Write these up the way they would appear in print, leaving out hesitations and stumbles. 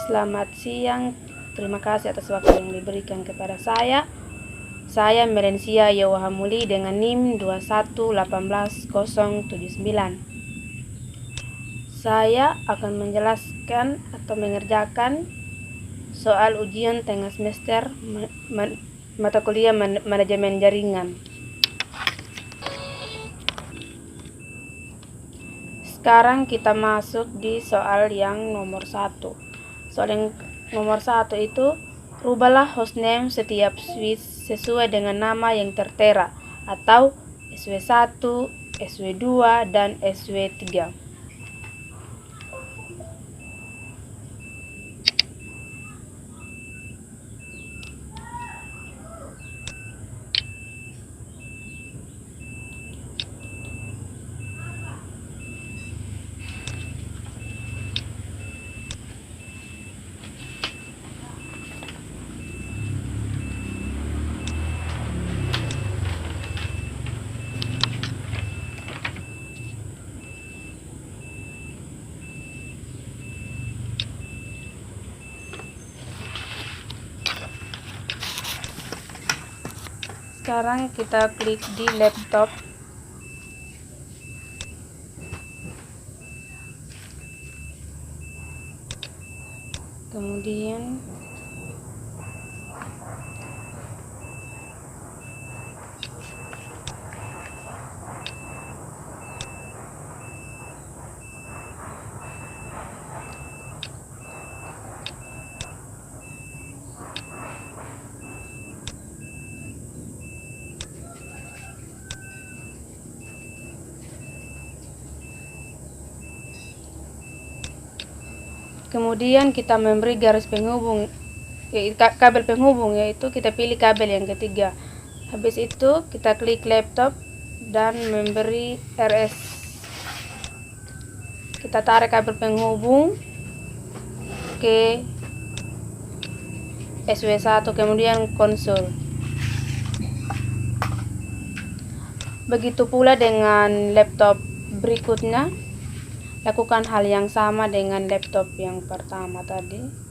selamat siang. Terima kasih atas waktu yang diberikan kepada saya. Saya Melensia Yowahamuli dengan NIM 2118079. Saya akan menjelaskan atau mengerjakan soal ujian tengah semester mata kuliah manajemen jaringan. Sekarang kita masuk di soal yang nomor 1. Soal yang nomor 1 itu, rubahlah hostname setiap switch sesuai dengan nama yang tertera atau SW1, SW2, dan SW3. Sekarang kita klik di laptop. Kemudian kita memberi garis penghubung, kabel penghubung, yaitu kita pilih kabel yang ketiga. Habis itu kita klik laptop dan memberi RS. Kita tarik kabel penghubung ke SW1, kemudian konsol. Begitu pula dengan laptop berikutnya. Lakukan hal yang sama dengan laptop yang pertama tadi.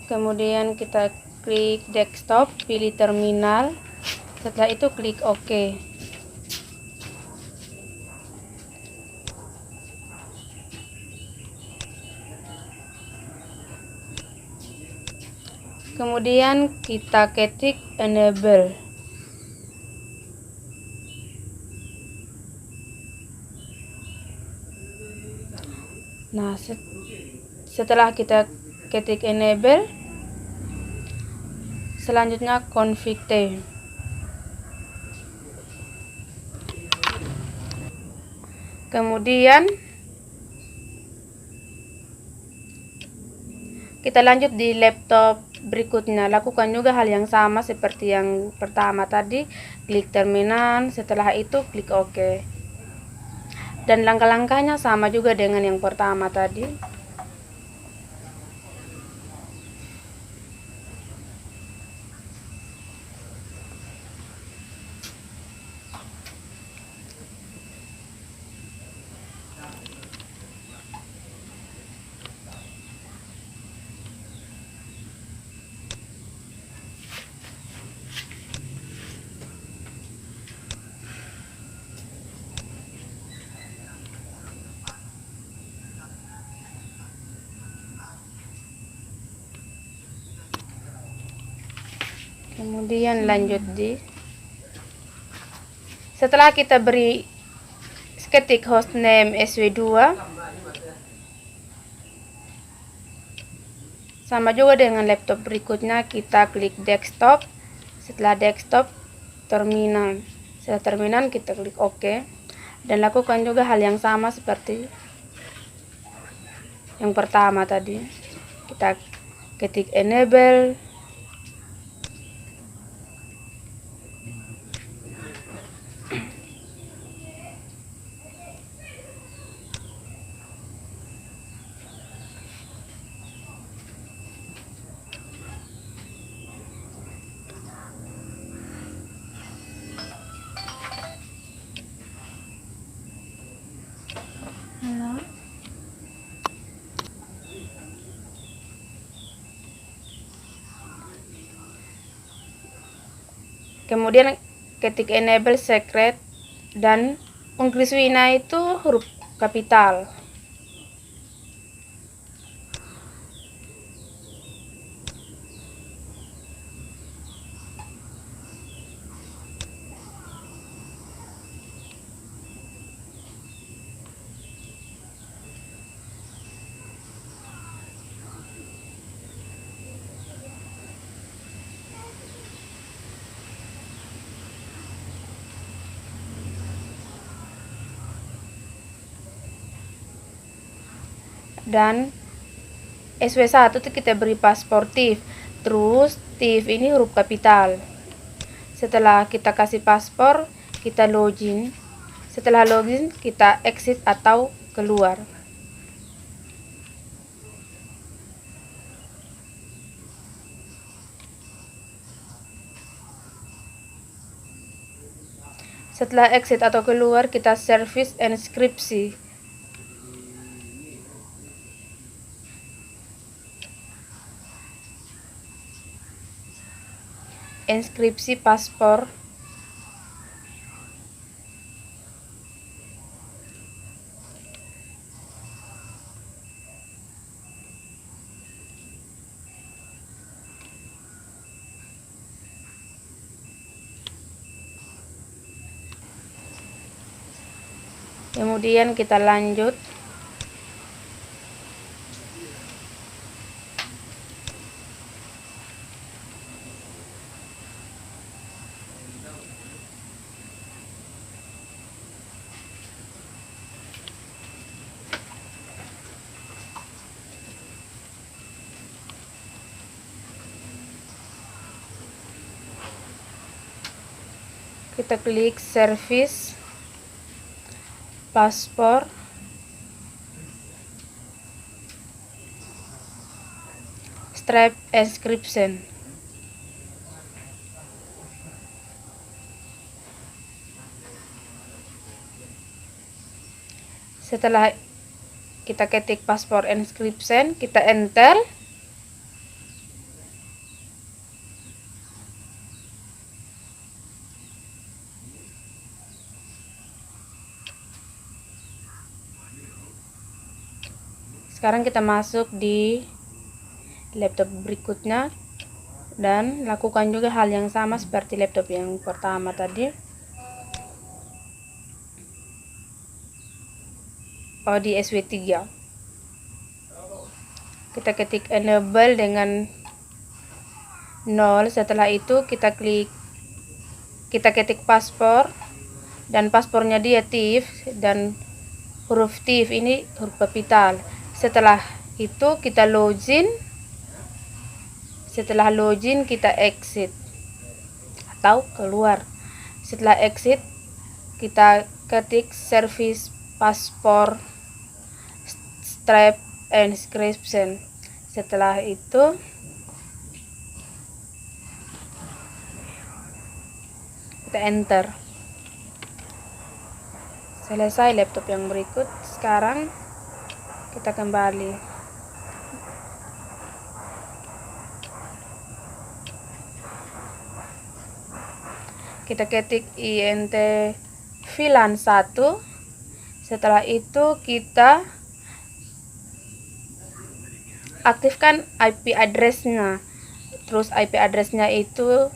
Kemudian kita klik desktop, pilih terminal. Setelah itu klik OK. Kemudian kita ketik enable. Nah, setelah kita ketik enable, selanjutnya config T. Kemudian kita lanjut di laptop berikutnya. Lakukan juga hal yang sama seperti yang pertama tadi. Klik terminal, setelah itu klik OK. Dan langkah-langkahnya sama juga dengan yang pertama tadi. Kemudian lanjut setelah kita beri ketik hostname SW2, Sama juga dengan laptop berikutnya, kita klik desktop. Setelah desktop, terminal. Setelah terminal, kita klik OK. Dan lakukan juga hal yang sama seperti yang pertama tadi. Kita ketik enable. Kemudian ketik enable secret dan Unkris Wina itu huruf kapital. Dan SW1 itu kita beri paspor TIF. Terus TIF ini huruf kapital. Setelah kita kasih paspor, kita login. Setelah login, kita exit atau keluar. Setelah exit atau keluar, kita service inskripsi. Inskripsi paspor. Kemudian kita lanjut. Kita klik service paspor. Stripe inscription. Setelah kita ketik paspor inscription, kita enter. Sekarang kita masuk di laptop berikutnya dan lakukan juga hal yang sama seperti laptop yang pertama tadi. Di SW3. Kita ketik enable dengan 0. Setelah itu kita ketik paspor dan paspornya dia TIF dan huruf TIF ini huruf kapital. Setelah itu kita login. Setelah login kita exit atau keluar. Setelah exit kita ketik service paspor stripe inscription. Setelah itu kita enter. Selesai laptop yang berikut. Sekarang kita kembali. Kita ketik int VLAN 1. Setelah itu kita aktifkan IP address-nya. Terus IP address-nya itu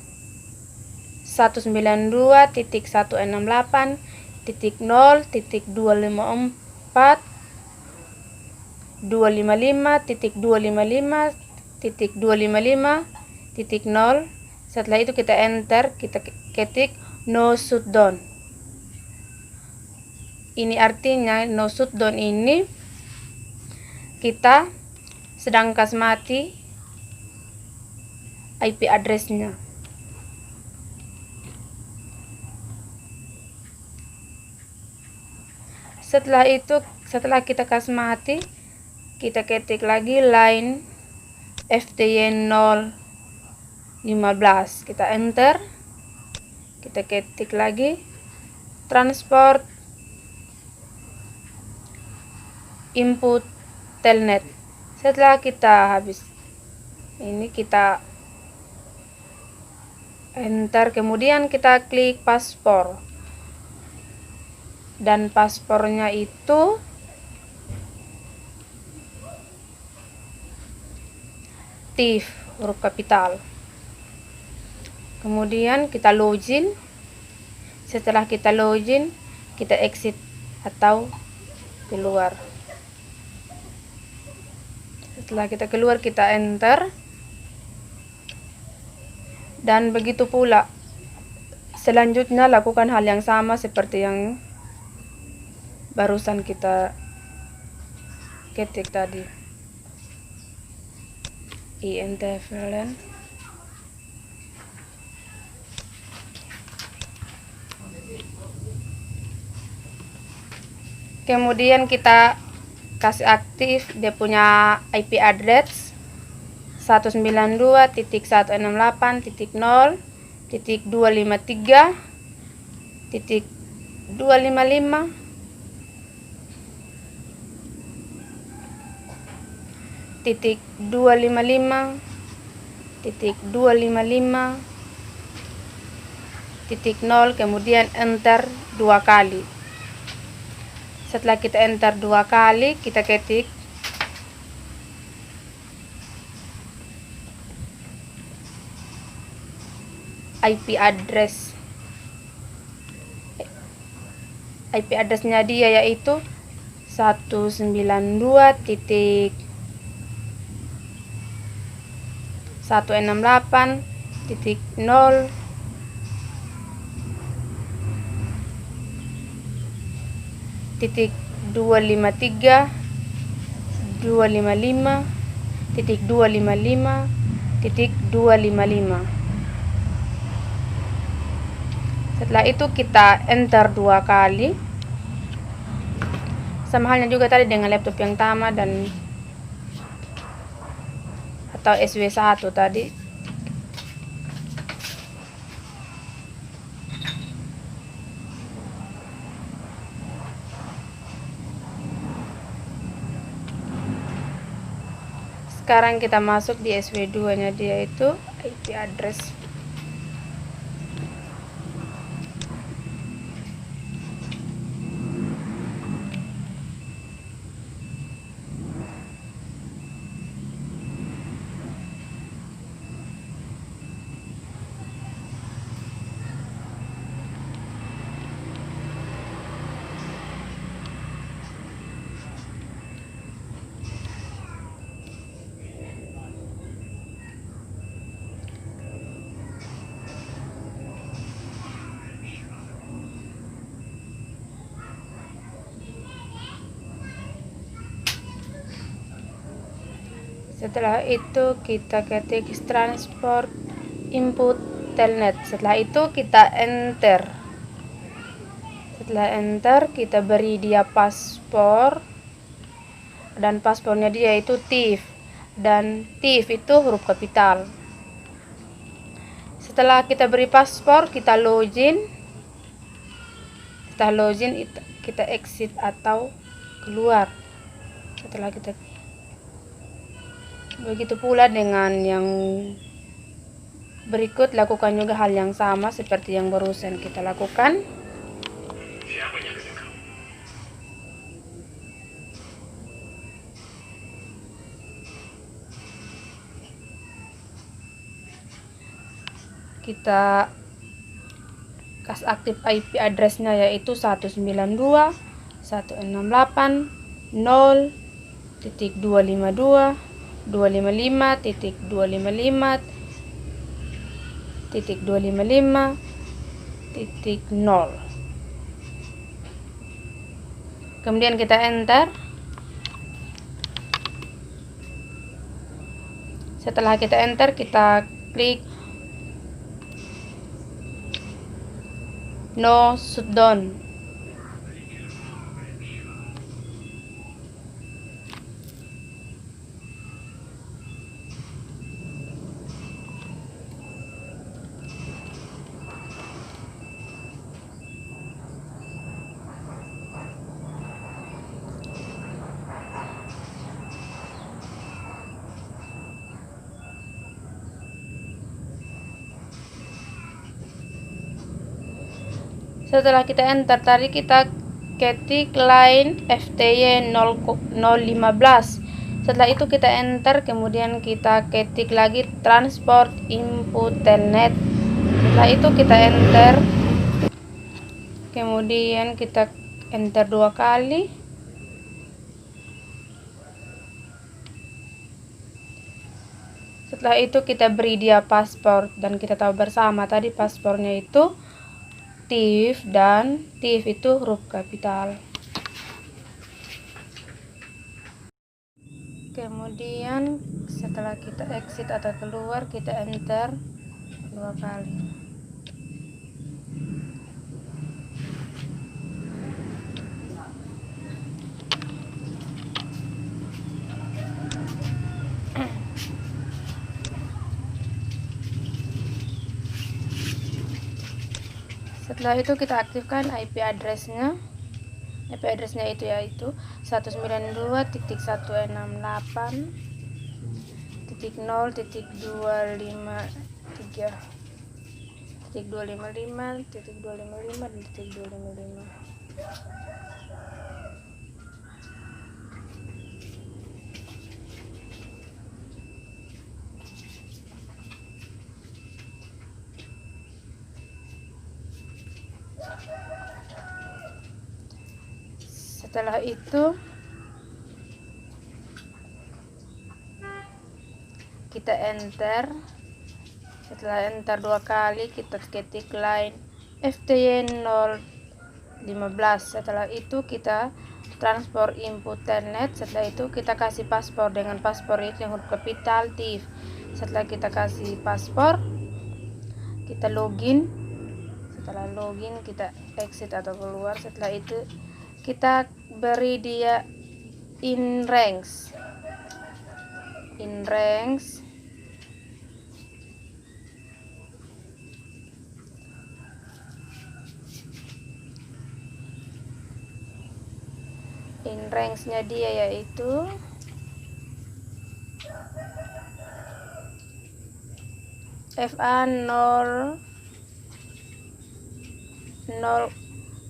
192.168.0.254.255.255 192.255.0. Setelah itu kita enter, kita ketik no shutdown. Ini artinya no shutdown ini kita sedang kasih mati IP addressnya. Setelah itu, setelah kita kasih mati, kita ketik lagi line FTY 015. Kita enter. Kita ketik lagi transport input telnet. Setelah kita habis ini, kita enter, kemudian kita klik paspor. Dan paspornya itu TIF huruf kapital. Kemudian kita login. Setelah kita login, kita exit atau keluar. Setelah kita keluar, kita enter. Dan begitu pula selanjutnya, lakukan hal yang sama seperti yang barusan kita ketik tadi. INTFLN. Kemudian kita kasih aktif dia punya IP address 192.168.253.255 titik 255 titik 255 titik 0, kemudian enter 2 kali. Setelah kita enter 2 kali, kita ketik IP address. IP addressnya dia yaitu 192.168.0 titik 255.255.255. Setelah itu kita enter 2 kali. Sama halnya juga tadi dengan laptop yang Tama dan atau SW1 tadi. Sekarang kita masuk di SW2 nya, dia itu IP address. Setelah itu kita ketik transport input telnet. Setelah itu kita enter. Setelah enter, kita beri dia paspor, dan paspornya dia itu TIF, dan TIF itu huruf kapital. Setelah kita beri paspor, kita login. Setelah login, kita exit atau keluar. Setelah kita begitu pula dengan yang berikut, lakukan juga hal yang sama seperti yang barusan kita lakukan. Kita kasih aktif IP addressnya yaitu 192.168.0.252 255.255.255.0. Kemudian kita enter. Setelah kita enter, kita klik no shutdown. Setelah kita enter tadi, kita ketik line FTY 015. Setelah itu kita enter, kemudian kita ketik lagi transport input telnet. Setelah itu kita enter, kemudian kita enter 2 kali. Setelah itu kita beri dia paspor, dan kita tahu bersama tadi paspornya itu TIF, dan TIF itu huruf kapital. Kemudian setelah kita exit atau keluar, kita enter 2 kali. Setelah itu kita aktifkan IP addressnya. IP addressnya itu yaitu 192.168.0.255.255.255. Setelah itu kita enter. Setelah enter 2 kali, kita ketik line FTY 015. Setelah itu kita transport input telnet. Setelah itu kita kasih paspor dengan paspor itu yang huruf kapital TIF. Setelah kita kasih paspor, kita login. Setelah login, kita exit atau keluar. Setelah itu kita beri dia in ranks. In ranks nya dia yaitu FA 0 0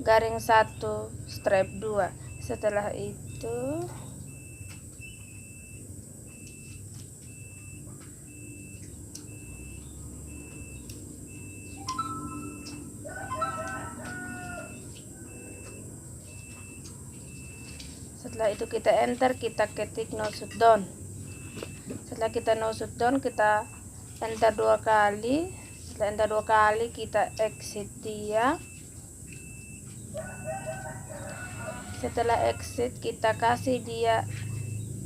1 strap 2. Setelah itu kita enter, kita ketik no shutdown. Setelah kita no shutdown, kita enter 2 kali. Setelah enter 2 kali, kita exit dia. Setelah exit, kita kasih dia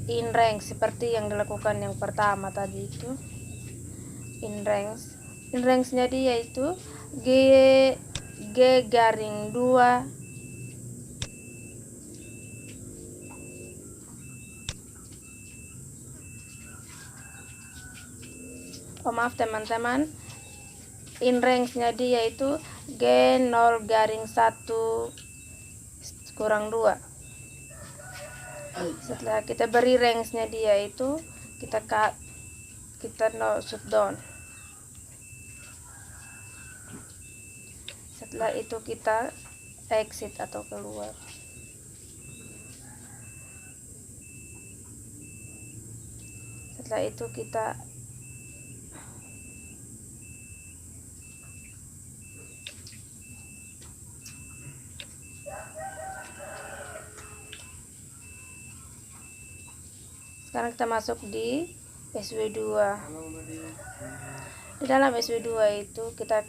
in ranks seperti yang dilakukan yang pertama tadi itu. In ranks-nya dia itu G garing 2 maaf teman-teman, in ranks-nya dia itu G0 garing 1 kurang 2. Setelah kita beri ranks-nya dia itu, kita no shutdown. Setelah itu kita exit atau keluar. Setelah itu kita Sekarang kita masuk di SW2. Di dalam SW2 itu kita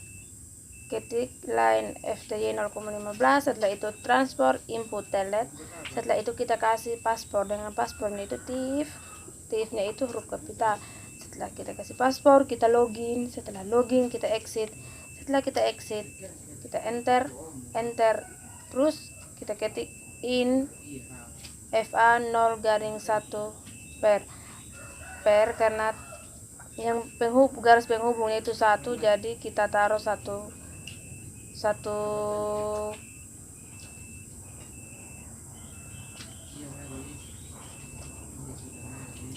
ketik line FTY 0,15. Setelah itu transport input telet. Setelah itu kita kasih paspor. Dengan paspornya itu TIF-nya itu huruf kapital. Setelah kita kasih paspor, kita login. Setelah login, kita exit. Setelah kita exit, kita enter. Terus kita ketik in FA 0 garing 1 per karena yang garis penghubungnya itu 1, jadi kita taruh satu.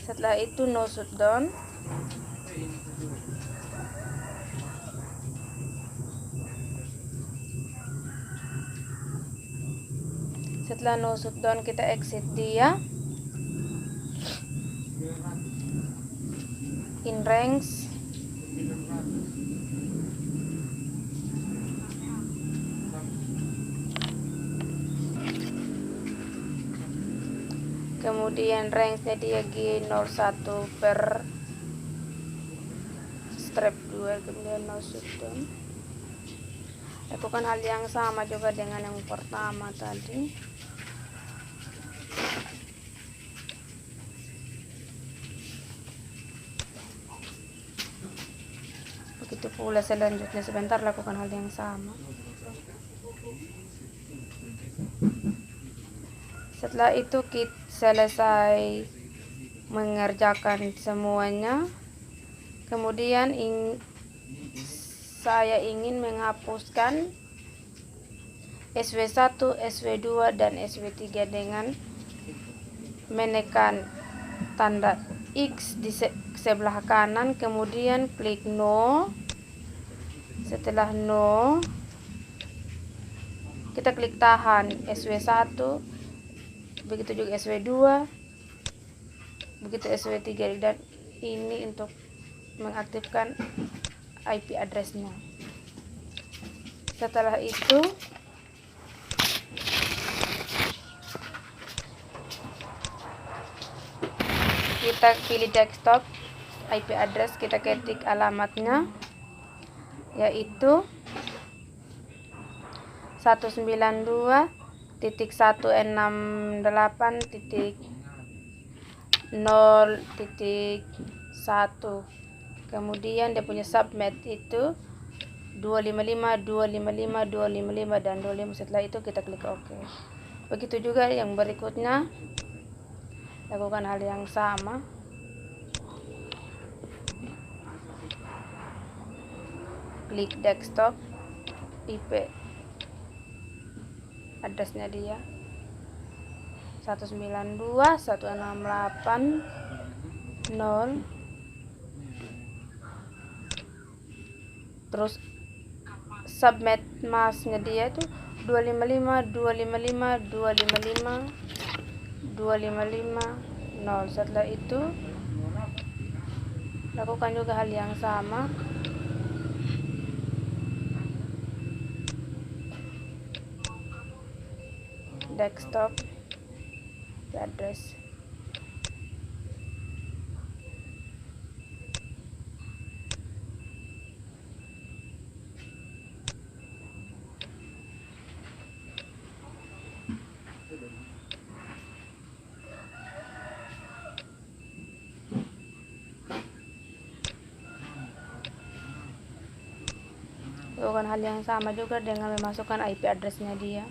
Setelah itu no shutdown. Setelah no shutdown, kita exit dia. In ranks. Kemudian ranksnya dia G01 per strap 2, kemudian no shutdown. Lakukan hal yang sama juga dengan yang pertama tadi. Begitu pula selanjutnya, sebentar lakukan hal yang sama. Setelah itu kita selesai mengerjakan semuanya. Kemudian saya ingin menghapuskan SW1, SW2 dan SW3 dengan menekan tanda X di sebelah kanan, kemudian klik no. Setelah no, kita klik tahan SW1, begitu juga SW2, begitu SW3, dan ini untuk mengaktifkan IP address-nya. Setelah itu kita pilih desktop, IP address, kita ketik alamatnya yaitu 192.168.0.1. kemudian dia punya subnet itu 255, dan 25. Setelah itu kita klik OK. Begitu juga yang berikutnya, lakukan hal yang sama. Klik desktop, IP addressnya dia 192.168.0. terus subnet masnya dia itu 255. Setelah itu lakukan juga hal yang sama. Desktop address. Lakukan hal yang sama juga dengan memasukkan IP addressnya dia.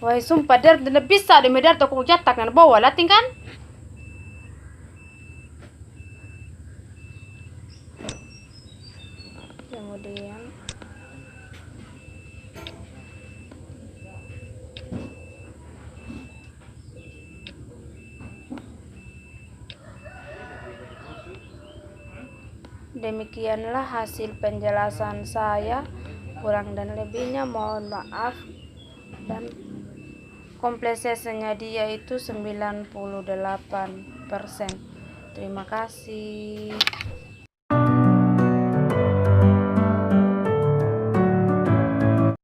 Wah, sumpah der bisa di medar toko jatak kan bawa lating kan? Kemudian demikianlah hasil penjelasan saya. Kurang dan lebihnya mohon maaf. Dan komplesenya dia itu 98%. Terima kasih.